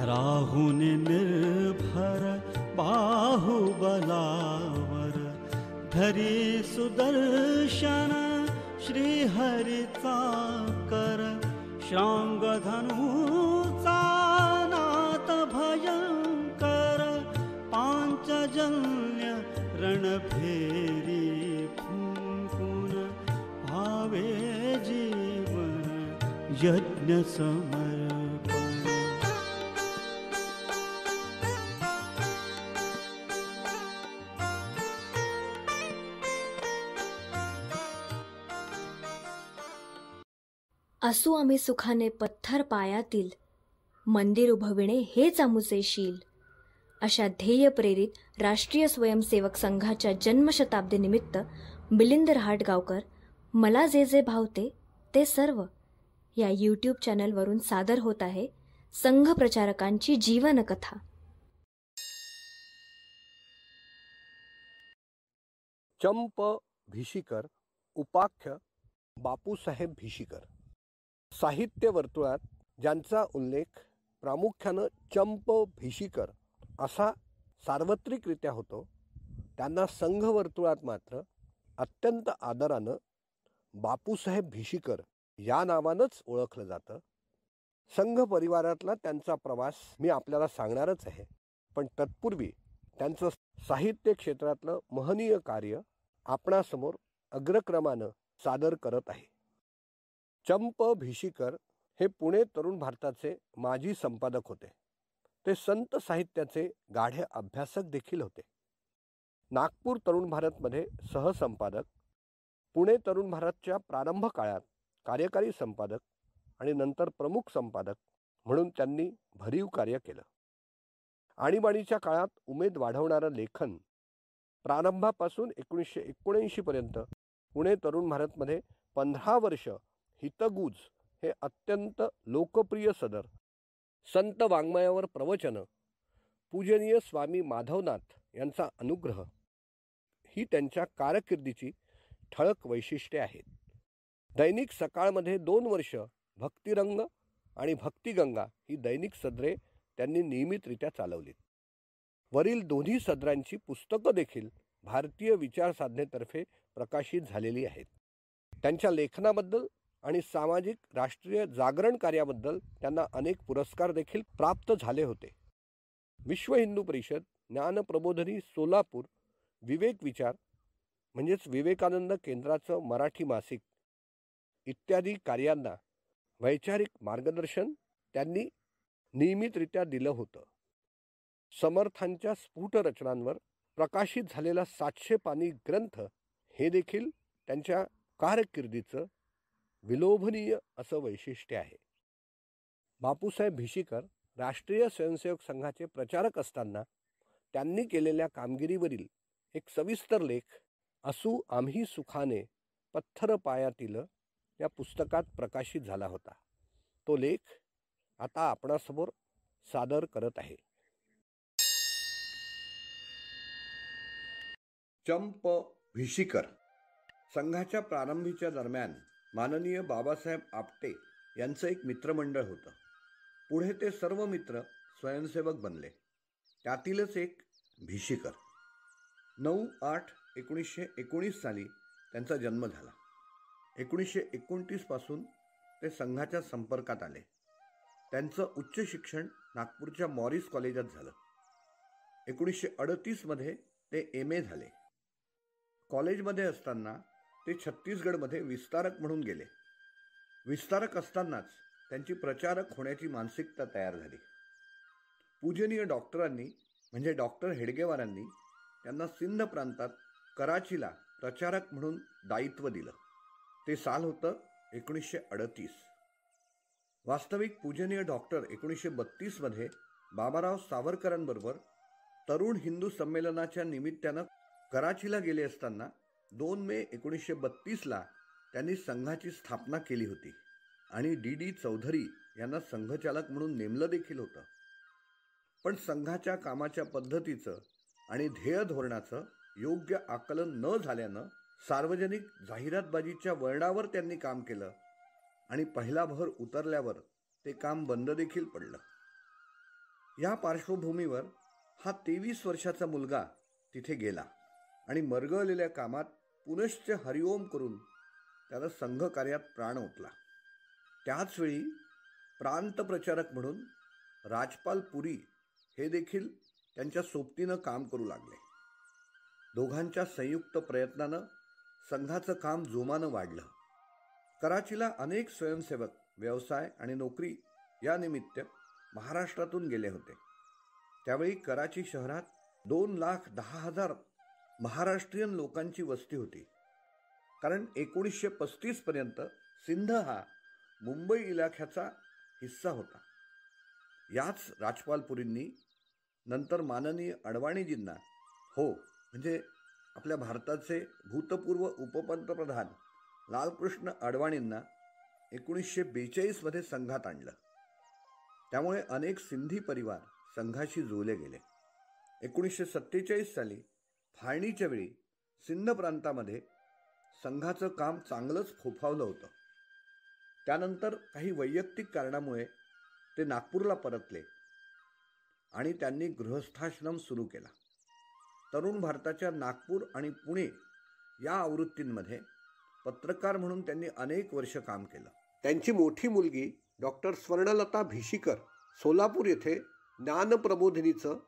राहुन निर्भर बाहुबलावर, धरी सुदर्शन श्रीहरीचा कर, श्रांगधनुचा नाथ भयंकर, पांचजन्य रणभेरी फुंकून भावे जीवन यज्ञ समर्पण. असू आम्ही सुखाने पत्थर पायातील, मंदिर उभविणे हेच आमुचे शील. अशा ध्येय प्रेरित राष्ट्रीय स्वयंसेवक संघाच्या जन्मशताब्दी निमित्त मिलिंद रहाटगावकर मला जे जे भावते ते सर्व या यूट्यूब चॅनलवरून सादर होत आहे संघ प्रचारकांची जीवनकथा. चंप भिशीकर उपाख्य बापूसाहेब भिशीकर. साहित्य वर्तुळात ज्यांचा उल्लेख प्रामुख्यानं चंप भिशीकर असा सार्वत्रिकरित्या होतो, त्यांना संघ वर्तुळात मात्र अत्यंत आदरानं बापूसाहेब भिशीकर या नावानंच ओळखलं जातं. संघ परिवारातला त्यांचा प्रवास मी आपल्याला सांगणारच आहे, पण तत्पूर्वी त्यांचं साहित्य क्षेत्रातलं महनीय कार्य आपणासमोर अग्रक्रमानं सादर करत आहे. चंप भिशीकर हे पुणे तरुण भारताचे माजी संपादक होते. ते संत साहित्याचे गाढे अभ्यासक देखील होते. नागपूर तरुण भारतमध्ये सहसंपादक, पुणे तरुण भारतच्या प्रारंभ काळात कार्यकारी संपादक आणि नंतर प्रमुख संपादक म्हणून त्यांनी भरीव कार्य केलं. आणीबाणीच्या काळात उमेद वाढवणारं लेखन प्रारंभापासून 1979 पर्यंत पुणे तरुण भारतमध्ये 15 वर्ष हितगुज हे अत्यंत लोकप्रिय सदर, संत वाङ्मयावर प्रवचनं, पूजनीय स्वामी माधवनाथ यांचा अनुग्रह ही त्यांच्या कारकिर्दीची ठळक वैशिष्ट्ये आहेत. दैनिक सकाळमध्ये 2 वर्ष भक्तिरंग आणि भक्तिगंगा ही दैनिक सदरे त्यांनी नियमितरित्या चालवलीत. वरील दोन्ही सदरांची पुस्तकं देखील भारतीय विचार साधनेतर्फे प्रकाशित झालेली आहेत. त्यांच्या लेखनाबद्दल आणि सामाजिक राष्ट्रीय जागरण कार्याबद्दल त्यांना अनेक पुरस्कार देखील प्राप्त झाले होते. विश्व हिंदू परिषद, ज्ञानप्रबोधिनी सोलापूर, विवेक विचार म्हणजेच विवेकानंद केंद्राचं मराठी मासिक इत्यादी कार्यांना वैचारिक मार्गदर्शन त्यांनी नियमितरित्या दिलं होतं. समर्थांच्या स्फुट रचनांवर प्रकाशित झालेला 700 पानी ग्रंथ हे देखील त्यांच्या कारकिर्दीचं विलोभनीय असं वैशिष्ट्य आहे. बापूसाहेब भिशीकर राष्ट्रीय स्वयंसेवक संघाचे प्रचारक असताना त्यांनी केलेल्या कामगिरीवरील एक सविस्तर लेख असू आम्ही सुखाने पत्थर पायातील या पुस्तकात प्रकाशित झाला होता. तो लेख आता आपणासमोर सादर करत आहे. चंप भिशीकर. संघाच्या प्रारंभीच्या दरम्यान माननीय बाबासाहेब आपटे यांचं एक मित्रमंडळ होतं. पुढे ते सर्व मित्र स्वयंसेवक बनले. त्यातीलच एक भिशीकर. 9/8/1919 साली त्यांचा जन्म झाला. 1929 पासून ते संघाच्या संपर्कात आले. त्यांचं उच्च शिक्षण नागपूरच्या मॉरिस कॉलेजात झालं. 1938 मध्ये ते MA झाले. कॉलेजमध्ये असताना ते छत्तीसगडमध्ये विस्तारक म्हणून गेले. विस्तारक असतानाच त्यांची प्रचारक होण्याची मानसिकता तयार झाली. पूजनीय डॉक्टरांनी म्हणजे डॉक्टर हेडगेवारांनी त्यांना सिंध प्रांतात कराचीला प्रचारक म्हणून दायित्व दिलं. ते साल होतं 1938. वास्तविक पूजनीय डॉक्टर 1932 मध्ये बाबाराव सावरकरांबरोबर तरुण हिंदू संमेलनाच्या निमित्तानं कराचीला गेले असताना 2 मे 1932ला त्यांनी संघाची स्थापना केली होती आणि D.D. चौधरी यांना संघचालक म्हणून नेमलं देखील होतं. पण संघाच्या कामाच्या पद्धतीचं आणि ध्येय धोरणाचं योग्य आकलन न झाल्यानं सार्वजनिक जाहिरातबाजीच्या वळणावर त्यांनी काम केलं आणि पहिला भर उतरल्यावर ते काम बंद देखील पडलं. या पार्श्वभूमीवर हा 23 वर्षाचा मुलगा तिथे गेला आणि मरगळलेल्या कामात पुनश्च हरिओम करून त्यानं संघकार्यात प्राण ओतला. त्याचवेळी प्रांत प्रचारक म्हणून राजपाल पुरी हे देखील त्यांच्या सोबतीनं काम करू लागले. दोघांच्या संयुक्त प्रयत्नानं संघाचं काम जोमानं वाढलं. कराचीला अनेक स्वयंसेवक व्यवसाय आणि नोकरी या निमित्त महाराष्ट्रातून गेले होते. त्यावेळी कराची शहरात 2,10,000 महाराष्ट्रीयन लोकांची वस्ती होती. कारण 1935 पर्यंत सिंध हा मुंबई इलाख्याचा हिस्सा होता. याच राजपालपुरींनी नंतर माननीय अडवाणीजींना, हो म्हणजे आपल्या भारताचे भूतपूर्व उपपंतप्रधान लालकृष्ण अडवाणींना 1942 मध्ये संघात आणलं. त्यामुळे अनेक सिंधी परिवार संघाशी जोडले गेले. 1947 साली फाळणीच्या वेळी सिंध प्रांतामध्ये संघाचं काम चांगलंच फोफावलं होतं. त्यानंतर काही वैयक्तिक कारणामुळे ते नागपूरला परतले आणि त्यांनी गृहस्थाश्रम सुरू केला. तरुण भारताच्या नागपूर आणि पुणे या आवृत्तींमध्ये पत्रकार म्हणून त्यांनी अनेक वर्ष काम केलं. त्यांची मोठी मुलगी डॉक्टर स्वर्णलता भिशीकर सोलापूर येथे ज्ञानप्रबोधिनीचं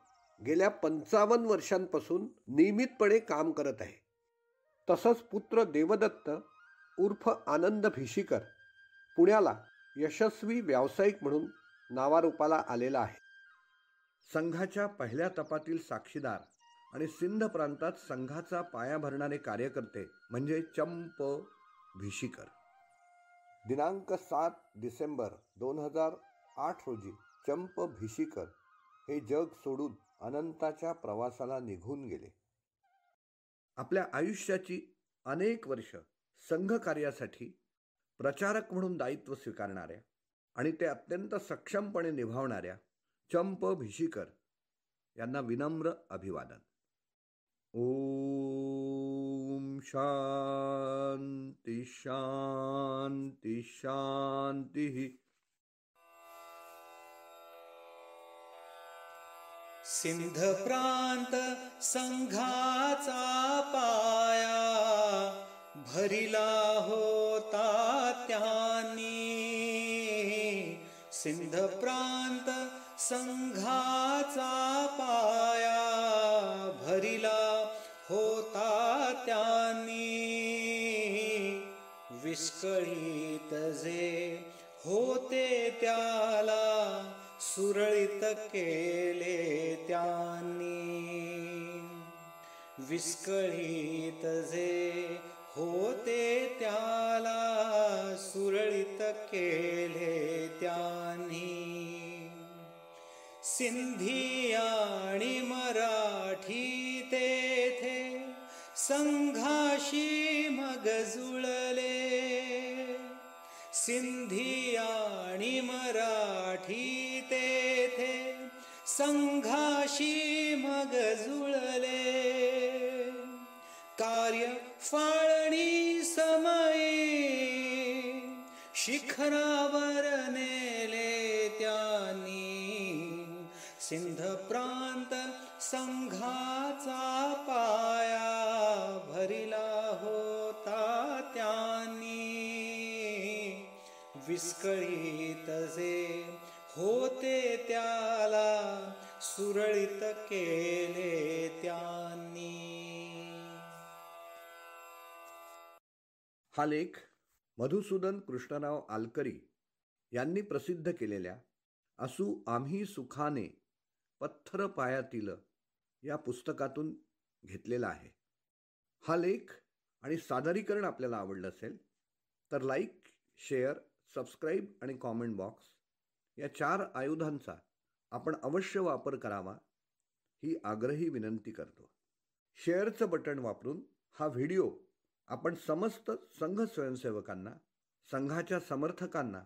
गेल्या 55 वर्षांपासून नियमितपणे काम करत आहे. तसंच पुत्र देवदत्त उर्फ आनंद भिशीकर पुण्याला यशस्वी व्यावसायिक म्हणून नावारूपाला आलेला आहे. संघाच्या पहिल्या तपातील साक्षीदार आणि सिंध प्रांतात संघाचा पाया भरणारे कार्यकर्ते म्हणजे चंप भिशीकर. दिनांक 7 डिसेंबर 2008 रोजी चंप भिशीकर हे जग सोडून अनंताच्या प्रवासाला निघून गेले. आपल्या आयुष्याची अनेक वर्ष संघकार्यासाठी प्रचारक म्हणून दायित्व स्वीकारणाऱ्या आणि ते अत्यंत सक्षमपणे निभावणाऱ्या चंप भिशीकर यांना विनम्र अभिवादन. ओम शांती शांती शांती. सिंध प्रांत संघाचा पाया भरिला होता त्यांनी. सिंध प्रांत संघाचा पाया भरिला होता त्यांनी. विस्कळीत जे होते त्याला सुरळीत केले त्यांनी. विस्कळीत जे होते त्याला सुरळीत केले त्यांनी. सिंधी आणि मराठी तेथे संघाशी मग जुळले. सिंधी आणि मराठी तेथे संघाशी मग जुळले. कार्य फाळणी समयी शिखरावर नेले त्यांनी. सिंध प्रांत संघाचा पाया भरिला होता त्यांनी. विस्कळीत जे होते त्याला सुरळीत केले त्यांनी. हा लेख मधुसूदन कृष्णराव आलकरी यांनी प्रसिद्ध केलेल्या असू आम्ही सुखाने पत्थर पायातील या पुस्तकातून घेतलेला आहे. हा लेख आणि सादरीकरण आपल्याला आवडलं असेल तर लाईक, शेअर, सबस्क्राईब आणि कॉमेंट बॉक्स या 4 आयुधांचा आपण अवश्य वापर करावा ही आग्रही विनंती करतो. शेअरचं बटन वापरून हा व्हिडिओ आपण समस्त संघ स्वयंसेवकांना, संघाच्या समर्थकांना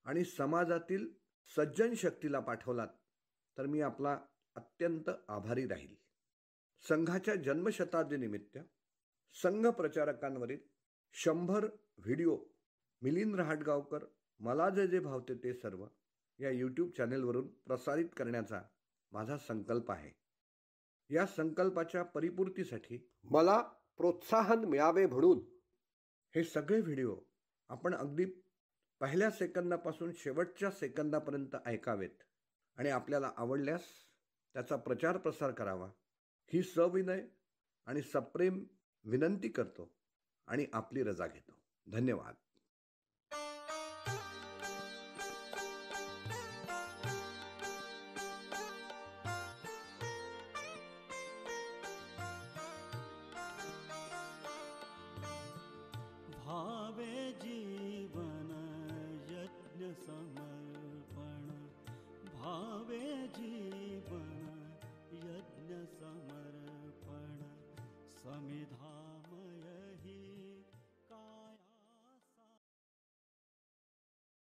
आणि समाजातील सज्जन शक्तीला पाठवलात तर मी आपला अत्यंत आभारी राहील. संघाच्या जन्मशताब्दीनिमित्त संघ प्रचारकांवरील 100 व्हिडिओ मिलिंद रहाटगावकर मला जे जे भावते ते सर्व या यूट्यूब चॅनेलवरून प्रसारित करण्याचा माझा संकल्प आहे. या संकल्पाच्या परिपूर्तीसाठी मला प्रोत्साहन मिळावे म्हणून हे सगळे व्हिडिओ आपण अगदी पहिल्या सेकंदापासून शेवटच्या सेकंदापर्यंत ऐकावेत आणि आपल्याला आवडल्यास त्याचा प्रचार प्रसार करावा ही सविनय आणि सप्रेम विनंती करतो आणि आपली रजा घेतो. धन्यवाद. भावे जीवन यज्ञ समर्पण, भावे जीवन यज्ञ समर्पण, समिधा